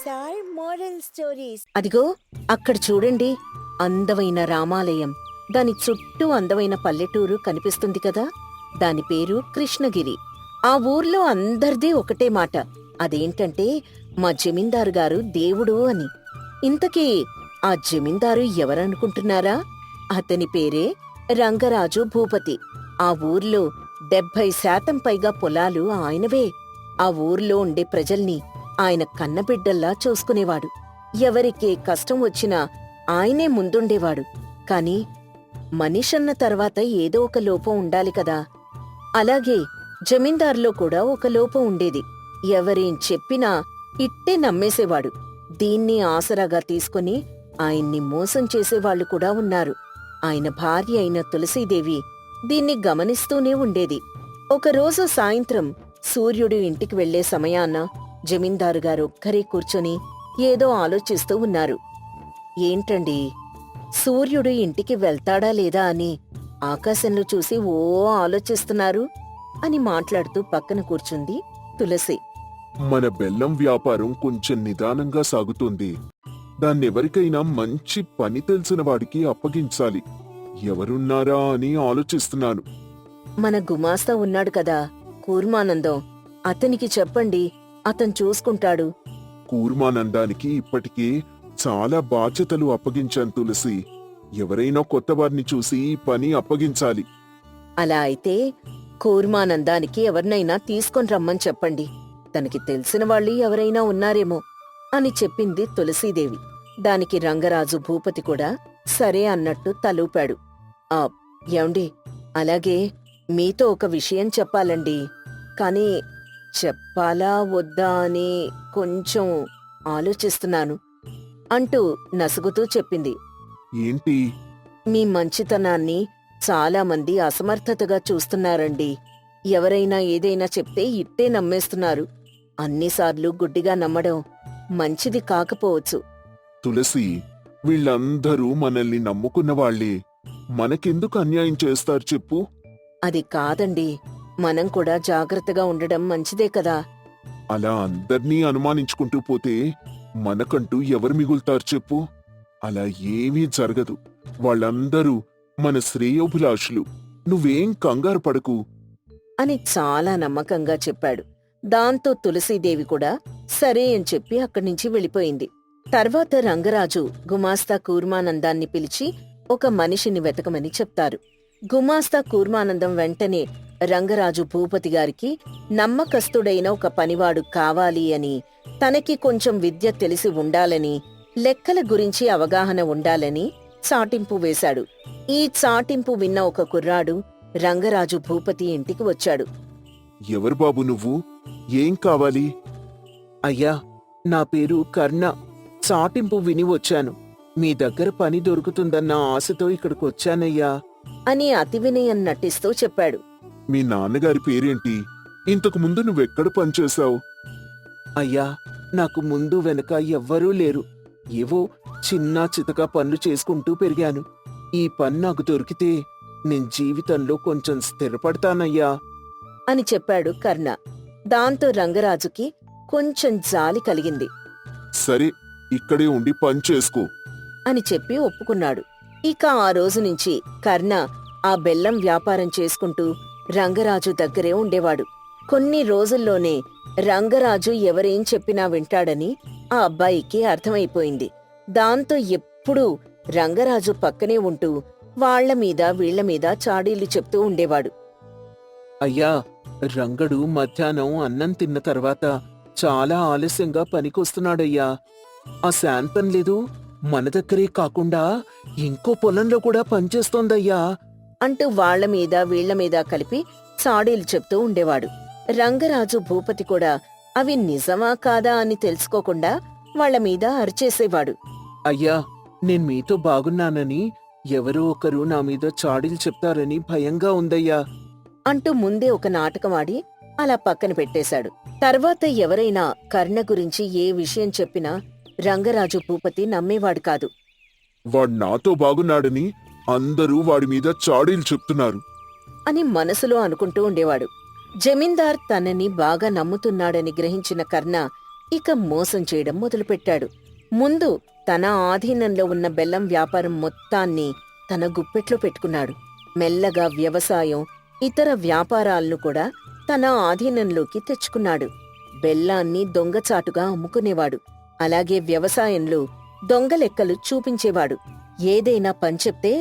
Are moral stories. అదిగో అక్కడ చూడండి, అందమైన రామాలయం. దాని చుట్టూ అందమైన పల్లెటూరు కనిపిస్తుంది కదా. దాని పేరు కృష్ణగిరి. ఆ ఊర్లో అందరిదీ ఒకటే మాట. అదేంటంటే మా జమీందారు గారు దేవుడు అని. ఇంతకీ ఆ జమీందారు ఎవరనుకుంటున్నారా? అతని పేరే రంగరాజు భూపతి. ఆ ఊర్లో 70% పైగా పొలాలు ఆయనవే. ఆ ఊర్లో ఉండే ప్రజల్ని ఆయన కన్నబిడ్డల్లా చూసుకునేవాడు. ఎవరికే కష్టం వచ్చినా ఆయనే ముందుండేవాడు. కాని మనిషన్న తర్వాత ఏదో ఒక లోపం ఉండాలి కదా. అలాగే జమీందార్లో కూడా ఒక లోపం ఉండేది. ఎవరేం చెప్పినా ఇట్టే నమ్మేసేవాడు. దీన్ని ఆసరాగా తీసుకుని ఆయన్ని మోసం చేసేవాళ్లు కూడా ఉన్నారు. ఆయన భార్య అయిన తులసీదేవి దీన్ని గమనిస్తూనే ఉండేది. ఒకరోజు సాయంత్రం సూర్యుడు ఇంటికి వెళ్లే సమయాన జమీందారుగారు ఒక్కరే కూర్చొని ఏదో ఆలోచిస్తూ ఉన్నారు. ఏంటండి, సూర్యుడు ఇంటికి వెళ్తాడా లేదా అని ఆకాశంలో చూసి ఓ ఆలోచిస్తున్నారు అని మాట్లాడుతూ పక్కన కూర్చుంది తులసి. మన బెల్లం వ్యాపారం కొంచెం నిదానంగా సాగుతుంది. దాన్నెవరికైనా మంచి పని తెలిసిన వాడికి అప్పగించాలి. ఎవరున్నారా అని ఆలోచిస్తున్నాను. మన గుమాస్తా ఉన్నాడు కదా, కూర్మానందం. అతనికి చెప్పండి, అతను చూసుకుంటాడు. కూర్మానందానికి ఇప్పటికే చాలా బాధ్యతలు అప్పగించాను తులసి. ఎవరైనా కొత్త వారిని చూసి ఈ పని అప్పగించాలి. అలా అయితే కూర్మానందానికి ఎవరినైనా తీసుకొని రమ్మని చెప్పండి. తనకి తెలిసిన వాళ్ళు ఎవరైనా ఉన్నారేమో అని చెప్పింది తులసీదేవి. దానికి రంగరాజు భూపతి కూడా సరే అన్నట్టు తలూపాడు. ఏమండి, అలాగే మీతో ఒక విషయం చెప్పాలండి. కాని చెప్పాలా వద్దా అని కొంచెం ఆలోచిస్తున్నాను అంటూ నసుగుతూ చెప్పింది. ఏంటి? మీ మంచితనాన్ని చాలామంది అసమర్థతగా చూస్తున్నారండి. ఎవరైనా ఏదైనా చెప్తే ఇట్టే నమ్మేస్తున్నారు. అన్నిసార్లు గుడ్డిగా నమ్మడం మంచిది కాకపోవచ్చు. తులసి, వీళ్ళందరూ మనల్ని నమ్ముకున్నవాళ్లే. మనకెందుకు అన్యాయం చేస్తారు చెప్పు? అది కాదండి, మనం కూడా జాగ్రత్తగా ఉండడం మంచిదే కదా. అలా అందర్నీ అనుమానించుకుంటూ పోతే మనకంటూ ఎవరు మిగులుతారు చెప్పు? అలా ఏమీ జరగదు. వాళ్ళందరూ మన శ్రేయోభిలాషులు. నువ్వేం కంగారు పడకు అని చాలా నమ్మకంగా చెప్పాడు. దాంతో తులసీదేవి కూడా సరే అని చెప్పి అక్కడ్నుంచి వెళ్ళిపోయింది. తర్వాత రంగరాజు గుమాస్తా కూర్మానందాన్ని పిలిచి ఒక మనిషిని వెతకమని చెప్తారు. గుమాస్తా కూర్మానందం వెంటనే రంగరాజు భూపతి గారికి నమ్మకస్తుడైన ఒక పనివాడు కావాలి అని, తనకి కొంచెం విద్య తెలిసి ఉండాలని, లెక్కల గురించి అవగాహన ఉండాలని చాటింపు వేశాడు. ఈ చాటింపు విన్న ఒక కుర్రాడు రంగరాజు భూపతి ఇంటికి వచ్చాడు. ఎవరు బాబు నువ్వు? ఏం కావాలి? అయ్యా, నా పేరు కర్ణ. చాటింపు విని వచ్చాను. మీ దగ్గర పని దొరుకుతుందన్న ఆశతో ఇక్కడికొచ్చానయ్యా అని అతి వినయం నటిస్తూ చెప్పాడు. మీ నాన్నగారి పేరేంటి? ఇంతకు ముందు నువ్వెక్కడ పనిచేశావు? అయ్యా, నాకు ముందు వెనక ఎవ్వరూ లేరు. ఏవో చిన్నా చితకా పనులు చేసుకుంటూ పెరిగాను. ఈ పని నాకు దొరికితే నేను జీవితంలో కొంచెం స్థిరపడతానయ్యా అని చెప్పాడు కర్ణ. దాంతో రంగరాజుకి కొంచెం జాలి కలిగింది. సరే, ఇక్కడే ఉండి పని చేసుకో అని చెప్పి ఒప్పుకున్నాడు. ఇక ఆ రోజు నుంచి కర్ణ ఆ బెల్లం వ్యాపారం చేసుకుంటూ రంగరాజు దగ్గరే ఉండేవాడు. కొన్ని రోజుల్లోనే రంగరాజు ఎవరేం చెప్పినా వింటాడని ఆ అబ్బాయికి అర్థమైపోయింది. దాంతో ఎప్పుడూ రంగరాజు పక్కనే ఉంటూ వాళ్ల మీద వీళ్ల మీద చాడీలు చెప్తూ ఉండేవాడు. అయ్యా, రంగడు మధ్యాహ్నం అన్నం తిన్న తర్వాత చాలా ఆలస్యంగా పనికొస్తున్నాడయ్యా. ఆ శాంతం లేదు, మన దగ్గరే కాకుండా ఇంకో పొలంలో కూడా పనిచేస్తోందయ్యా అంటూ వాళ్ల మీద వీళ్ల మీద కలిపి చాడీలు చెప్తూ ఉండేవాడు. రంగరాజు భూపతి కూడా అవి నిజమా కాదా అని తెలుసుకోకుండా వాళ్ల మీద అరిచేసేవాడు. అయ్యా, నేను మీతో బాగున్నానని ఎవరో ఒకరు నా మీద చాడీలు చెప్తారని భయంగా ఉందయ్యా అంటూ ముందే ఒక నాటకమాడి అలా పక్కన పెట్టేశాడు. తర్వాత ఎవరైనా కర్ణ గురించి ఏ విషయం చెప్పినా రంగరాజు భూపతి నమ్మేవాడు కాదు. వాడు నాతో బాగున్నాడని అందరూ వాడి మీద చాడీలు చెప్తున్నారు అని మనసులో అనుకుంటూ ఉండేవాడు. జమీందార్ తనని బాగా నమ్ముతున్నాడని గ్రహించిన కర్ణ ఇక మోసం చేయడం మొదలుపెట్టాడు. ముందు తన ఆధీనంలో ఉన్న బెల్లం వ్యాపారం మొత్తాన్ని తన గుప్పెట్లో పెట్టుకున్నాడు. మెల్లగా వ్యవసాయం, ఇతర వ్యాపారాలను కూడా తన ఆధీనంలోకి తెచ్చుకున్నాడు. బెల్లాన్ని దొంగచాటుగా అమ్ముకునేవాడు. అలాగే వ్యవసాయంలో దొంగ లెక్కలు చూపించేవాడు. ఏదైనా పని చెప్తే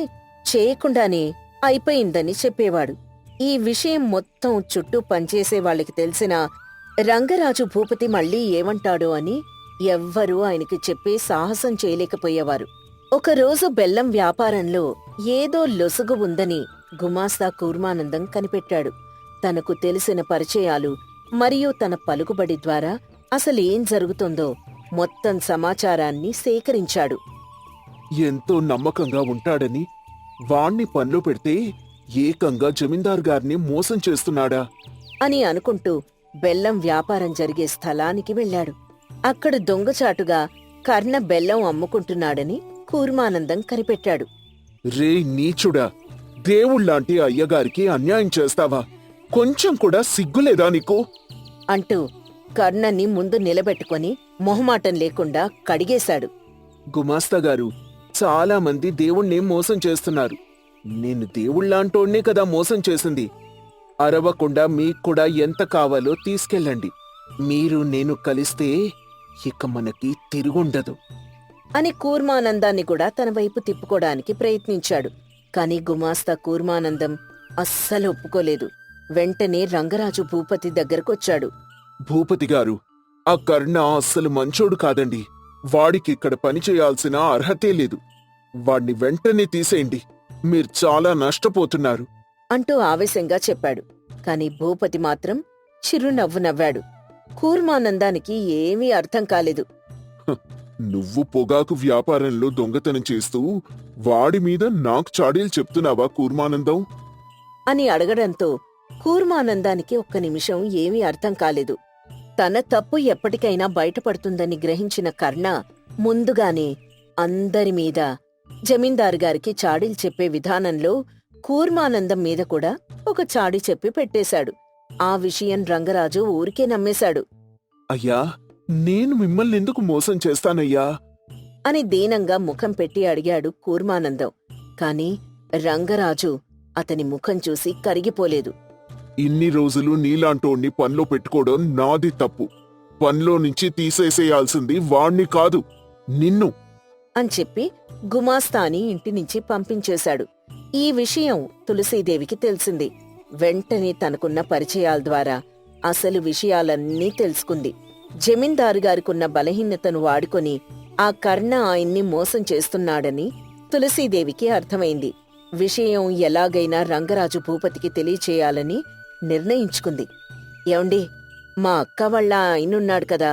చేయకుండానే అయిపోయిందని చెప్పేవాడు. ఈ విషయం మొత్తం చుట్టూ పనిచేసే వాళ్ళకి తెలిసినా రంగరాజు భూపతి మళ్ళీ ఏమంటాడో అని ఎవ్వరూ ఆయనకి చెప్పే సాహసం చేయలేకపోయేవారు. ఒకరోజు బెల్లం వ్యాపారంలో ఏదో లొసుగు ఉందని గుమాస్తా కూర్మానందం కనిపెట్టాడు. తనకు తెలిసిన పరిచయాలు మరియు తన పలుకుబడి ద్వారా అసలేం జరుగుతుందో మొత్తం సమాచారాన్ని సేకరించాడు. ఎంతో నమ్మకంగా ఉంటాడని వాణ్ణి పనిలో పెడితే ఏకంగా జమీందారు గారిని మోసం చేస్తున్నాడా అని అనుకుంటూ బెల్లం వ్యాపారం జరిగే స్థలానికి వెళ్ళాడు. అక్కడ దొంగచాటుగా కర్ణ బెల్లం అమ్ముకుంటున్నాడని కూర్మానందం కనిపెట్టాడు. రే నీచుడా, దేవుళ్లాంటి అయ్యగారికి అన్యాయం చేస్తావా? కొంచెం కూడా సిగ్గులేదా నీకు? అంటూ కర్ణని ముందు నిలబెట్టుకొని మొహమాటం లేకుండా కడిగేశాడు. గుమాస్తా గారు, చాలా మంది దేవుణ్ణి మోసం చేస్తున్నారు. నేను దేవుళ్లాంటోడ్నే కదా మోసం చేసింది. అరవకుండా మీక్కూడా ఎంత కావాలో తీసుకెళ్ళండి. మీరు నేను కలిస్తే ఇక మనకి తిరుగుండదు అని కూర్మానందాన్ని కూడా తన వైపు తిప్పుకోవడానికి ప్రయత్నించాడు. కాని గుమాస్తా కూర్మానందం అస్సలు ఒప్పుకోలేదు. వెంటనే రంగరాజు భూపతి దగ్గరకొచ్చాడు. భూపతి గారు, ఆ కర్ణ అస్సలు మంచోడు కాదండి. వాడికిక్కడ పని చేయాల్సిన అర్హతే లేదు. వాణ్ణి వెంటనే తీసేయండి. మీరు చాలా నష్టపోతున్నారు అంటూ ఆవేశంగా చెప్పాడు. కాని భూపతి మాత్రం చిరునవ్వు నవ్వాడు. కూర్మానందానికి ఏమీ అర్థం కాలేదు. నువ్వు పొగాకు వ్యాపారంలో దొంగతనం చేస్తూ వాడి మీద నాకు చాడీలు చెప్తున్నావా కూర్మానందం? అని అడగడంతో కూర్మానందానికి ఒక్క నిమిషం ఏమీ అర్థం కాలేదు. తన తప్పు ఎప్పటికైనా బయటపడుతుందని గ్రహించిన కర్ణ ముందుగానే అందరి మీద జమీందారు గారికి చాడీలు చెప్పే విధానంలో కూర్మానందం మీద కూడా ఒక చాడీ చెప్పి పెట్టేశాడు. ఆ విషయం రంగరాజు ఊరికే నమ్మేశాడు. అయ్యా, నేను మిమ్మల్ని ఎందుకు మోసం చేస్తానయ్యా అని దీనంగా ముఖం పెట్టి అడిగాడు కూర్మానందం. కాని రంగరాజు అతని ముఖం చూసి కరిగిపోలేదు. ఇన్ని రోజులు నీలాంటోణ్ణి పనిలో పెట్టుకోవడం నాది తప్పు. పనిలో నుంచి తీసేసేయాల్సింది వాణ్ణి కాదు, నిన్ను అని చెప్పి గుమాస్తాని ఇంటి నుంచి పంపించేశాడు. ఈ విషయం తులసీదేవికి తెలిసింది. వెంటనే తనకున్న పరిచయాల ద్వారా అసలు విషయాలన్నీ తెలుసుకుంది. జమీందారు గారికున్న బలహీనతను వాడుకొని ఆ కర్ణ ఆయన్ని మోసం చేస్తున్నాడని తులసీదేవికి అర్థమైంది. విషయం ఎలాగైనా రంగరాజు భూపతికి తెలియచేయాలని నిర్ణయించుకుంది. ఏమండి, మా అక్క వాళ్ళ ఆయనున్నాడు కదా,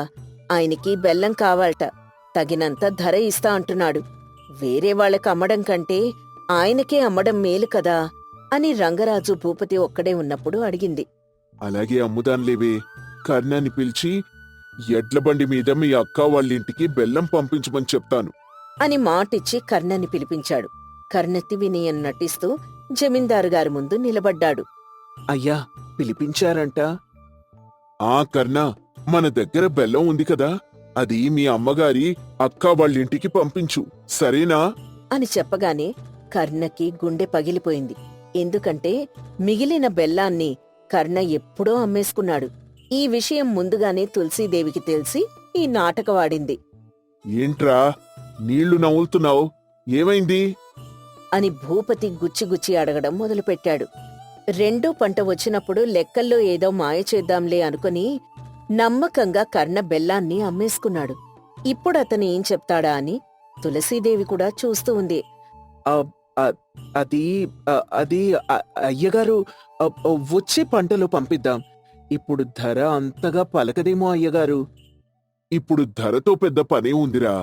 ఆయనకి బెల్లం కావాలట. తగినంత ధర ఇస్తా అంటున్నాడు. వేరే వాళ్ళకి అమ్మడం కంటే ఆయనకే అమ్మడం మేలు కదా అని రంగరాజు భూపతి ఒక్కడే ఉన్నప్పుడు అడిగింది. అలాగే అమ్ముదాన్లేవే. కర్ణాన్ని పిలిచి ఎడ్లబండి మీద మీ అక్క వాళ్ళింటికి బెల్లం పంపించమని చెప్తాను అని మాటిచ్చి కర్ణని పిలిపించాడు. కర్ణతి వినయం నటిస్తూ జమీందారు గారి ముందు నిలబడ్డాడు. అయ్యా, పిలిపించారంట? ఆ కర్ణ, మన దగ్గర బెల్లం ఉంది కదా, అది మీ అమ్మగారి అక్క వాళ్ళింటికి పంపించు, సరేనా అని చెప్పగానే కర్ణకి గుండె పగిలిపోయింది. ఎందుకంటే మిగిలిన బెల్లాన్ని కర్ణ ఎప్పుడో అమ్మేసుకున్నాడు. ఈ విషయం ముందుగానే తులసీదేవికి తెలిసి ఈ నాటకవాడింది. ఏంట్రా నీళ్లు నవ్వులుతున్నావు, ఏమైంది అని భూపతి గుచ్చిగుచ్చి అడగడం మొదలుపెట్టాడు. రెండో పంట వచ్చినప్పుడు లెక్కల్లో ఏదో మాయ చేద్దాంలే అనుకుని నమ్మకంగా కర్ణ బెల్లాన్ని అమ్మేసుకున్నాడు. ఇప్పుడు అతను ఏం చెప్తాడా అని తులసీదేవి కూడా చూస్తూ ఉంది. అది అయ్యగారు, వచ్చే పంటలో పంపిద్దాం. ఇప్పుడు ధర అంతగా పలకదేమో అయ్యగారు. ఇప్పుడు ధరతో పెద్ద పనే ఉందిరా,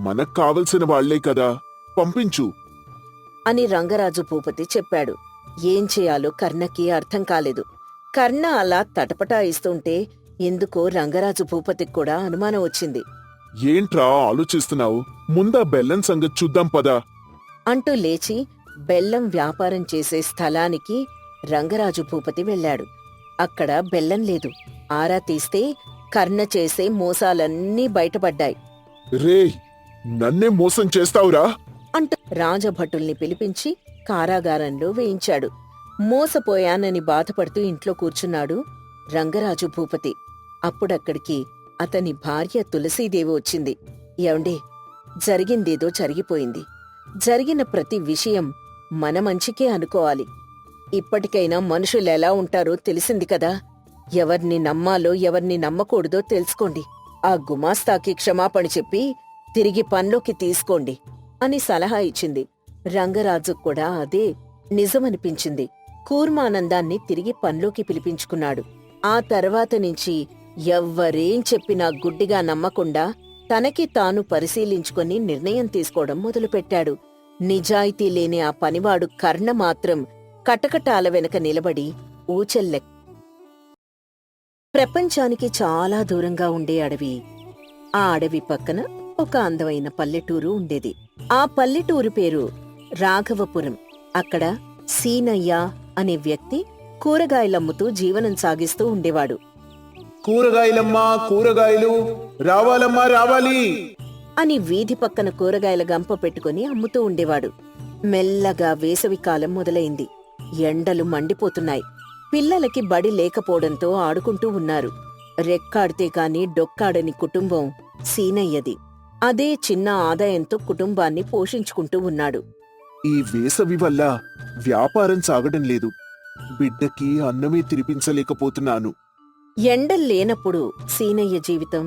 మనకు కావలసిన వాళ్లే కదా, పంపించు అని రంగరాజు భూపతి చెప్పాడు. ఏం చేయాలో కర్ణకి అర్థం కాలేదు. కర్ణ అలా తటపటాయిస్తుంటే ఎందుకో రంగరాజు భూపతికి కూడా అనుమానం వచ్చింది. ఏంట్రా ఆలోచిస్తున్నావు, ముందా బెల్లం సంగతి చూద్దాం పదా అంటూ లేచి బెల్లం వ్యాపారం చేసే స్థలానికి రంగరాజు భూపతి వెళ్ళాడు. అక్కడ బెల్లం లేదు. ఆరా తీస్తే కర్ణ చేసే మోసాలన్నీ బయటపడ్డాయి. రేయ్, నన్నే మోసం చేస్తావురా? అంటూ రాజభటుల్ని పిలిపించి కారాగారంలో వేయించాడు. మోసపోయానని బాధపడుతూ ఇంట్లో కూర్చున్నాడు రంగరాజు భూపతి. అప్పుడక్కడికి అతని భార్య తులసీదేవి వచ్చింది. ఏవండి, జరిగిందేదో జరిగిపోయింది. జరిగిన ప్రతి విషయం మన మంచికే అనుకోవాలి. ఇప్పటికైనా మనుషులెలా ఉంటారో తెలిసింది కదా. ఎవర్ని నమ్మాలో ఎవర్ని నమ్మకూడదో తెలుసుకోండి. ఆ గుమాస్తాకి క్షమాపణ చెప్పి తిరిగి పనిలోకి తీసుకోండి అని సలహా ఇచ్చింది. రంగరాజుకు కూడా అదే నిజమనిపించింది. కూర్మానందాన్ని తిరిగి పనిలోకి పిలిపించుకున్నాడు. ఆ తర్వాత నుంచి ఎవ్వరేం చెప్పినా గుడ్డిగా నమ్మకుండా తనకి తాను పరిశీలించుకొని నిర్ణయం తీసుకోవడం మొదలుపెట్టాడు. నిజాయితీ లేని ఆ పనివాడు కర్ణ మాత్రం కటకటాల వెనక నిలబడి ఊచెల్లె. ప్రపంచానికి చాలా దూరంగా ఉండే అడవి. ఆ అడవి పక్కన ఒక అందమైన పల్లెటూరు ఉండేది. ఆ పల్లెటూరు పేరు రాఘవపురం. అక్కడ సీనయ్య అనే వ్యక్తి కూరగాయలమ్ముతూ జీవనం సాగిస్తూ ఉండేవాడు. కూరగాయలమ్మా, కూరగాయలు రావాలమ్మా, రావాలి అని వీధి పక్కన కూరగాయల గంప పెట్టుకుని అమ్ముతూ ఉండేవాడు. మెల్లగా వేసవికాలం మొదలైంది. ఎండలు మండిపోతున్నాయి. పిల్లలకి బడి లేకపోవడంతో ఆడుకుంటూ ఉన్నారు. రెక్కాడితే కాని డొక్కాడని కుటుంబం సీనయ్యది. అదే చిన్న ఆదాయంతో కుటుంబాన్ని పోషించుకుంటూ ఉన్నాడు. ఈ వేసవి వల్ల వ్యాపారం సాగడం లేదు. బిడ్డకి అన్నమే తినిపించలేకపోతున్నాను. ఎండల్లేనప్పుడు సీనయ్య జీవితం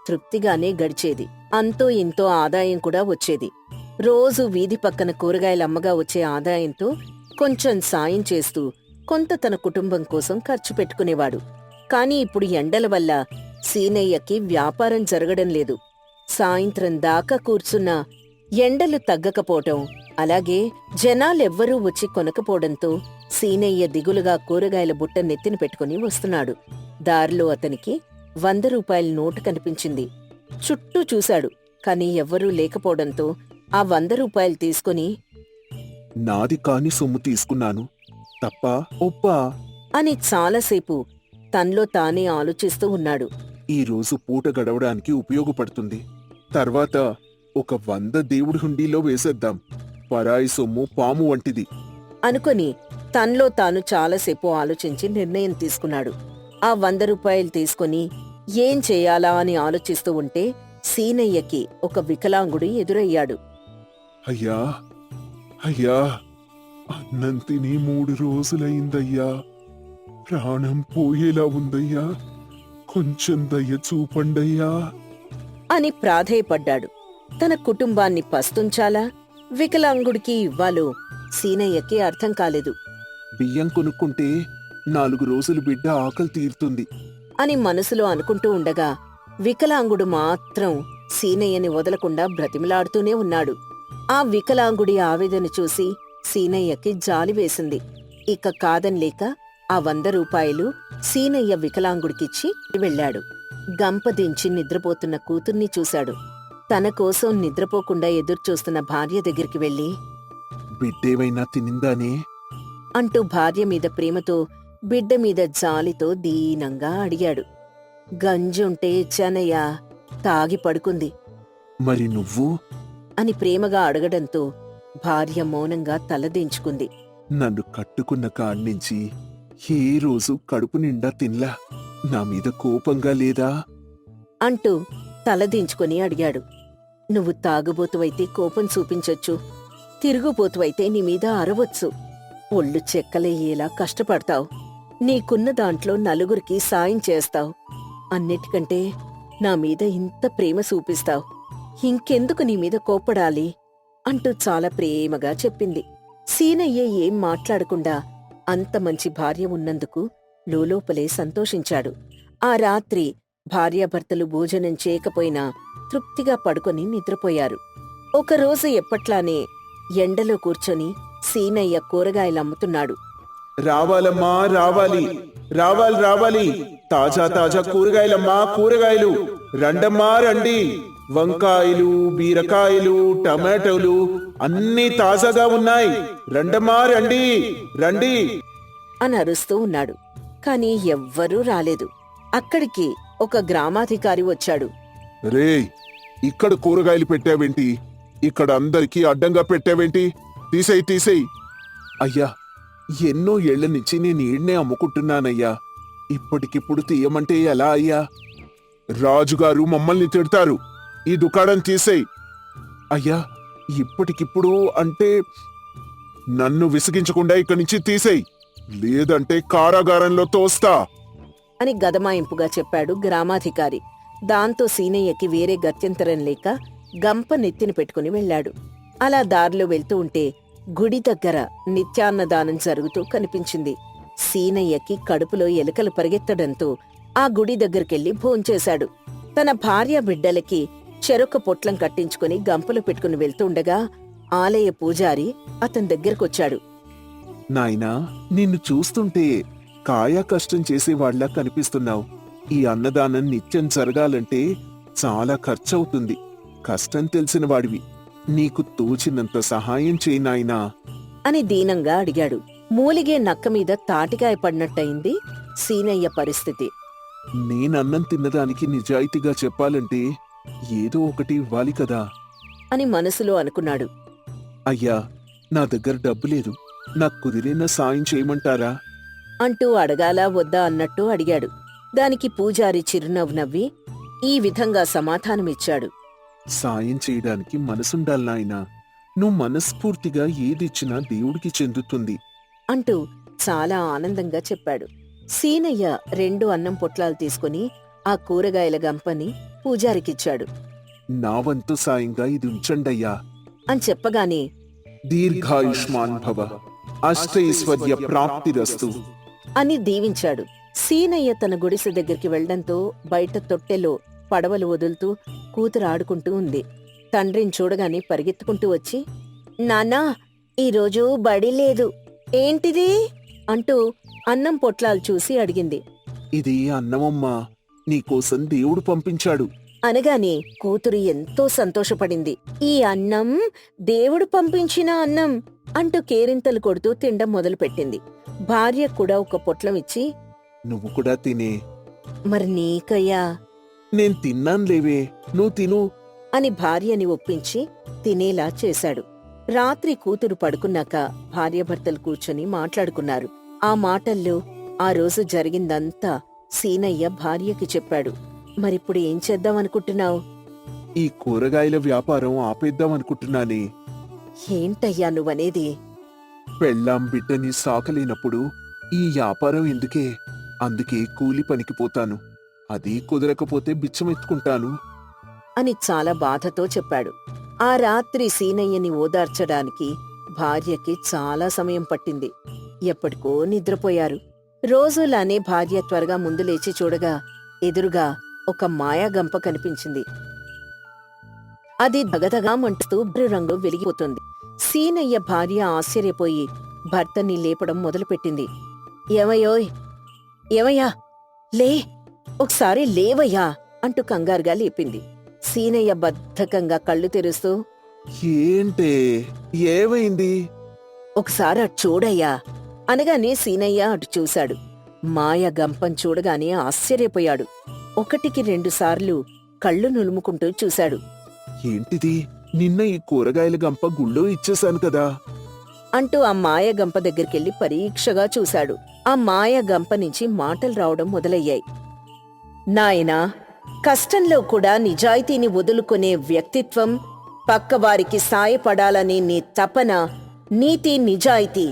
తృప్తిగానే గడిచేది. అంతో ఇంతో ఆదాయం కూడా వచ్చేది. రోజు వీధి పక్కన కూరగాయలమ్మగా వచ్చే ఆదాయంతో కొంచెం సాయం చేస్తూ కొంత తన కుటుంబం కోసం ఖర్చు పెట్టుకునేవాడు. కాని ఇప్పుడు ఎండల వల్ల సీనయ్యకి వ్యాపారం జరగడం లేదు. సాయంత్రం దాకా కూర్చున్నా ఎండలు తగ్గకపోవటం, అలాగే జనాలెవ్వరూ వచ్చి కొనకపోవడంతో సీనయ్య దిగులుగా కూరగాయల బుట్ట నెత్తిన పెట్టుకుని వస్తున్నాడు. దారిలో అతనికి 100 రూపాయల నోటు కనిపించింది. చుట్టూ చూశాడు, కాని ఎవ్వరూ లేకపోవడంతో ఆ 100 రూపాయలు తీసుకుని, నాది కాని సొమ్ము తీసుకున్నాను, తప్పా ఒప్పా అని చాలాసేపు తన్లో తానే ఆలోచిస్తూ ఉన్నాడు. ఈ రోజు పూట గడవడానికి ఉపయోగపడుతుంది. తర్వాత ఒక 100 దేవుడి హుండీలో వేసేద్దాం. పరాయి సొమ్ము పాము వంటిది అనుకొని తన్లో తాను చాలాసేపు ఆలోచించి నిర్ణయం తీసుకున్నాడు. ఆ 100 రూపాయలు తీసుకుని ఏం చేయాలా అని ఆలోచిస్తూ ఉంటే సీనయ్యకి ఒక వికలాంగుడు ఎదురయ్యాడు. అయ్యా, అయ్యా, అన్నం తిని 3 రోజులైందయ్యా. ప్రాణం పోయేలా ఉందయ్యా. కొంచెం దయ చూపండయ్యా అని ప్రాధేయపడ్డాడు. తన కుటుంబాన్ని పస్తుంచాలా, వికలాంగుడికి ఇవ్వాలో సీనయ్యకి అర్థం కాలేదు. బియ్యం కొనుక్కుంటే 4 రోజులు బిడ్డ ఆకలి తీరుతుంది అని మనసులో అనుకుంటూ ఉండగా వికలాంగుడు మాత్రం సీనయ్యని వదలకుండా బ్రతిమిలాడుతూనే ఉన్నాడు. ఆ వికలాంగుడి ఆవేదన చూసి సీనయ్యకి జాలి వేసింది. ఇక కాదన్లేక ఆ 100 రూపాయలు సీనయ్య వికలాంగుడికిచ్చి వెళ్ళాడు. గంప దించి నిద్రపోతున్న కూతుర్ని చూశాడు. తన కోసం నిద్రపోకుండా ఎదురుచూస్తున్న భార్య దగ్గరికి వెళ్లి, బిడ్డేవైనా తినిందానే అంటూ భార్య మీద ప్రేమతో, బిడ్డ మీద జాలితో దీనంగా అడిగాడు. గంజుంటే ఇచ్చానయ్యా, తాగి పడుకుంది మరి నువ్వు అని ప్రేమగా అడగడంతో భార్య మౌనంగా తలదించుకుంది. నన్ను కట్టుకున్న కాడ్నించి ఏ రోజు కడుపు నిండా తిన్లా. నా మీద కోపంగా లేదా అంటూ తలదించుకుని అడిగాడు. నువ్వు తాగుబోతువైతే కోపం చూపించొచ్చు, తిరుగుబోతువైతే నీ మీద అరవచ్చు, ఒళ్ళు చెక్కలయ్యేలా కష్టపడతావు, నీకున్న దాంట్లో నలుగురికి సాయం చేస్తావు, అన్నిటికంటే నా మీద ఇంత ప్రేమ చూపిస్తావు, ఇంకెందుకు నీ మీద కోపడాలి అంటూ చాలా ప్రేమగా చెప్పింది. సీనయ్య ఏం మాట్లాడకుండా అంత మంచి భార్య ఉన్నందుకు లోలోపలే సంతోషించాడు. ఆ రాత్రి భార్యాభర్తలు భోజనం చేయకపోయినా తృప్తిగా పడుకొని నిద్రపోయారు. ఒకరోజు ఎప్పట్లానే ఎండలో కూర్చొని సీనయ్య కూరగాయలమ్ముతున్నాడు. రావాలమ్మా, రావాలి రావాలి రావాలి, తాజా తాజా కూరగాయలమ్మా, కూరగాయలు రండమ్మా రండి. వంకాయలు, బీరకాయలు, టమాటోలు అన్నీ తాజాగా ఉన్నాయి. రండమ్మా రండి రండి అని అరుస్తూ ఉన్నాడు. కాని ఎవ్వరూ రాలేదు. అక్కడికి ఒక గ్రామాధికారి వచ్చాడు. రేయ్, ఇక్కడ కూరగాయలు పెట్టావేంటి? ఇక్కడ అందరికీ అడ్డంగా పెట్టావేంటి? తీసేయ్. అయ్యా, ఎన్నో ఏళ్ల నుంచి నేను ఈడ్నే అమ్ముకుంటున్నానయ్యా. ఇప్పటికిప్పుడు తీయమంటే ఎలా అయ్యా? రాజుగారు మమ్మల్ని తిడతారు. ఈ దుకాణం తీసేయ్. అయ్యా, ఇప్పటికిప్పుడు అంటే నన్ను విసిగించకుండా ఇక్కడి నుంచి తీసేయ్, లేదంటే కారాగారంలో తోస్తా అని గదమాయింపుగా చెప్పాడు గ్రామాధికారి. దాంతో సీనయ్యకి వేరే గత్యంతరం లేక గంప నెత్తిన పెట్టుకుని వెళ్ళాడు. అలా దారిలో వెళ్తూ ఉంటే గుడి దగ్గర నిత్యాన్నదానం జరుగుతూ కనిపించింది. సీనయ్యకి కడుపులో ఎలుకలు పరిగెత్తడంతో ఆ గుడి దగ్గరికెళ్లి భోంచేశాడు. తన భార్య బిడ్డలకి చెరొక పొట్లం కట్టించుకుని గంపలో పెట్టుకుని వెళ్తుండగా ఆలయ పూజారి అతని దగ్గరకొచ్చాడు. నాయనా, నిన్ను చూస్తుంటే కాయా కష్టం చేసేవాళ్ల కనిపిస్తున్నావు. ఈ అన్నదానం నిత్యం జరగాలంటే చాలా ఖర్చవుతుంది. కష్టం తెలిసిన వాడివి, నీకు తోచినంత సహాయం చేయి నాయనా అని దీనంగా అడిగాడు. మూలిగే నక్క మీద తాటికాయ పడినట్టయింది సీనయ్య పరిస్థితి. నేనన్నం తిన్నదానికి నిజాయితీగా చెప్పాలంటే ఏదో ఒకటి ఇవ్వాలి కదా అని మనసులో అనుకున్నాడు. అయ్యా, నా దగ్గర డబ్బు లేదు, నాకు కుదిరిన సాయం చేయమంటారా అంటూ అడగాలా వద్దా అన్నట్టు అడిగాడు. దానికి పూజారి చిరునవ్వు నవ్వి ఈ విధంగా సమాధానమిచ్చాడు. సాయం చేయడానికి మనసుండాలి నాయనా. నువ్వు మనస్ఫూర్తిగా ఏదిచ్చినా దేవుడికి చెందుతుంది అంటూ చాలా ఆనందంగా చెప్పాడు. సీనయ్య 2 అన్నం పొట్లాలు తీసుకుని ఆ కూరగాయల గంపని పూజారికిచ్చాడు. నా వంతు సాయంగా ఇది ఉంచండయ్యా అని చెప్పగానే దీర్ఘాయుష్మాన్ భవ, అష్టైశ్వర్య ప్రాప్తిరస్తు అని దీవించాడు. సీనయ్య తన గుడిసె దగ్గరికి వెళ్లడంతో బయట తొట్టెలో పడవలు వదులుతూ కూతురు ఆడుకుంటూ ఉంది. తండ్రిని చూడగానే పరిగెత్తుకుంటూ వచ్చి, నాన్నా, ఈరోజు బడి లేదు, ఏంటిది అంటూ అన్నం పొట్లాలు చూసి అడిగింది. ఇది అన్నమమ్మా, నీకోసం దేవుడు పంపించాడు అనగానే కూతురు ఎంతో సంతోషపడింది. ఈ అన్నం దేవుడు పంపించిన అన్నం అంటూ కేరింతలు కొడుతూ తినడం మొదలుపెట్టింది. భార్య కూడా ఒక పొట్లం ఇచ్చి, నువ్వు కూడా తినే. మరి నీకయ్యా? నేను తిన్నాన్లేవే, నువ్వు తిను అని భార్యని ఒప్పించి తినేలా చేశాడు. రాత్రి కూతురు పడుకున్నాక భార్యాభర్తలు కూర్చొని మాట్లాడుకున్నారు. ఆ మాటల్లో ఆ రోజు జరిగిందంతా సీనయ్య భార్యకి చెప్పాడు. మరిప్పుడు ఏం చేద్దామనుకుంటున్నావు? ఈ కూరగాయల వ్యాపారం ఆపేద్దామనుకుంటున్నానే. ఏంటయ్యా నువ్వనేది? పెళ్ళాం బిడ్డని సాకలేనప్పుడు ఈ వ్యాపారం ఎందుకే? అందుకే కూలి పనికి పోతాను. అది కుదరకపోతే బిచ్చమెత్తుకుంటాను అని చాలా బాధతో చెప్పాడు. ఆ రాత్రి సీనయ్యని ఓదార్చడానికి భార్యకి చాలా సమయం పట్టింది. ఎప్పటికో నిద్రపోయారు. రోజులానే భార్య త్వరగా ముందు లేచి చూడగా ఎదురుగా ఒక మాయాగంప కనిపించింది. అది దగదగా మంటూ రంగు వెలిగిపోతుంది. సీనయ్య భార్య ఆశ్చర్యపోయి భర్తని లేపడం మొదలుపెట్టింది. ఏమయ్యా, లే, ఒకసారి లేవయ్యా అంటూ కంగారుగా లేపింది. సీనయ్య బద్ధకంగా కళ్ళు తెరుస్తూ, ఏంటే, ఏమైంది? ఒకసారి అటు చూడయ్యా అనగానే సీనయ్య అటు చూశాడు. మాయ గంపం చూడగానే ఆశ్చర్యపోయాడు. 1కి 2 సార్లు కళ్ళు నులుముకుంటూ చూశాడు. ఏంటిది? నిన్న ఈ కూరగాయల గంప గుళ్ళో ఇచ్చేశాను కదా అంటూ ఆ మాయ గంప దగ్గరికెళ్లి పరీక్షగా చూశాడు. ఆ మాయ గంప నుంచి మాటలు రావడం మొదలయ్యాయి. నాయనా, కష్టంలో కూడా నిజాయితీని వదులుకునే వ్యక్తిత్వం, పక్కవారికి సాయపడాలనే నీ తపన, నీతి, నిజాయితీ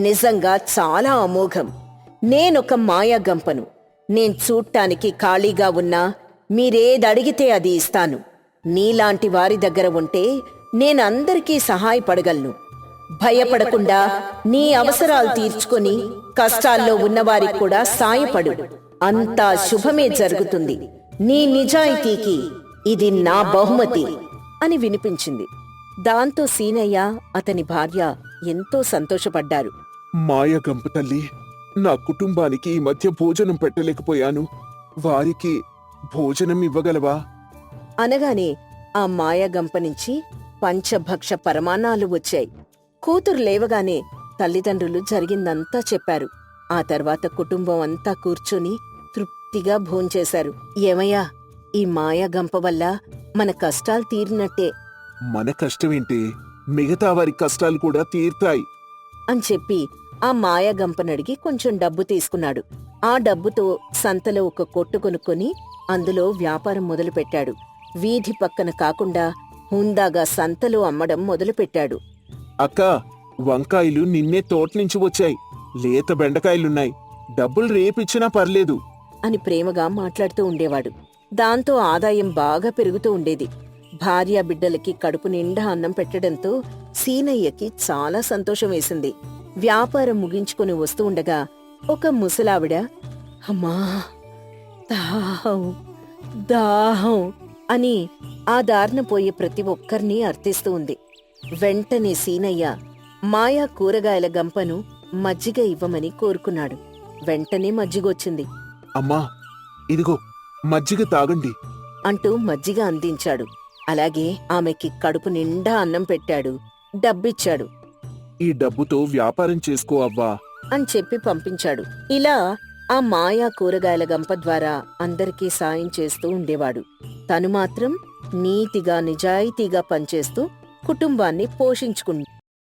నిజంగా చాలా అమోఘం. నేనొక మాయాగంపను. నేను చూడ్టానికి ఖాళీగా ఉన్నా మీరేదడిగితే అది ఇస్తాను. నీలాంటి వారి దగ్గర ఉంటే నేనందరికీ సహాయపడగలను. భయపడకుండా నీ అవసరాలు తీర్చుకొని కష్టాల్లో ఉన్నవారికి కూడా సాయపడు. అంతా శుభమే జరుగుతుంది. నీ నిజాయితీకి ఇది నా బహుమతి అని వినిపించింది. దాంతో సీనయ్య, అతని భార్య ఎంతో సంతోషపడ్డారు. మాయ గంప తల్లి, నా కుటుంబానికి ఈ మధ్య భోజనం పెట్టలేకపోయాను. వారికి భోజనం ఇవ్వగలవా అనగానే ఆ మాయగంప నుంచి పంచభక్ష పరమాన్నాలు వచ్చాయి. కూతురు లేవగానే తల్లిదండ్రులు జరిగిందంతా చెప్పారు. ఆ తర్వాత కుటుంబం అంతా కూర్చొని తృప్తి తృప్తిగా భోంచేశారు. ఏమయ్యా, ఈ మాయా గంప వల్ల మన కష్టాలు తీరినట్టే మన కష్టమేంటి, మిగతా వారి కష్టాలు కూడా తీర్తాయి. అని చెప్పి ఆ మాయా గంపనడిగి కొంచెం డబ్బు తీసుకున్నాడు. ఆ డబ్బుతో సంతలో ఒక కొట్టు కొనుక్కొని అందులో వ్యాపారం మొదలుపెట్టాడు. వీధి పక్కన కాకుండా హుందాగా సంతలో అమ్మడం మొదలుపెట్టాడు. అక్క, వంకాయలు నిన్నే తోటనుంచి వచ్చాయి. లేత బెండకాయలున్నాయి. డబ్బులు రేపిచ్చినా పర్లేదు అని ప్రేమగా మాట్లాడుతూ ఉండేవాడు. దాంతో ఆదాయం బాగా పెరుగుతూ ఉండేది. భార్యా బిడ్డలకి కడుపు నిండా అన్నం పెట్టడంతో సీనయ్యకి చాలా సంతోషం వేసింది. వ్యాపారం ముగించుకుని వస్తూ ఉండగా ఒక ముసలావిడ, అమ్మా దాహం దాహం అని ఆ దారిన పోయే ప్రతి ఒక్కర్నీ అర్థిస్తూ ఉంది. వెంటనే సీనయ్య మాయా కూరగాయల గంపను మజ్జిగ ఇవ్వమని కోరుకున్నాడు. వెంటనే మజ్జిగొచ్చింది. అమ్మా, ఇదిగో మజ్జిగ తాగండి అంటూ మజ్జిగ అందించాడు. అలాగే ఆమెకి కడుపు నిండా అన్నం పెట్టాడు, డబ్బిచ్చాడు. ఈ డబ్బుతో వ్యాపారం చేసుకో అవ్వా అని చెప్పి పంపించాడు. ఇలా ఆ మాయా కూరగాయల గంప ద్వారా అందరికీ సాయం చేస్తూ ఉండేవాడు. తను మాత్రం నీతిగా నిజాయితీగా పనిచేస్తూ కుటుంబాన్ని పోషించుకుంటూ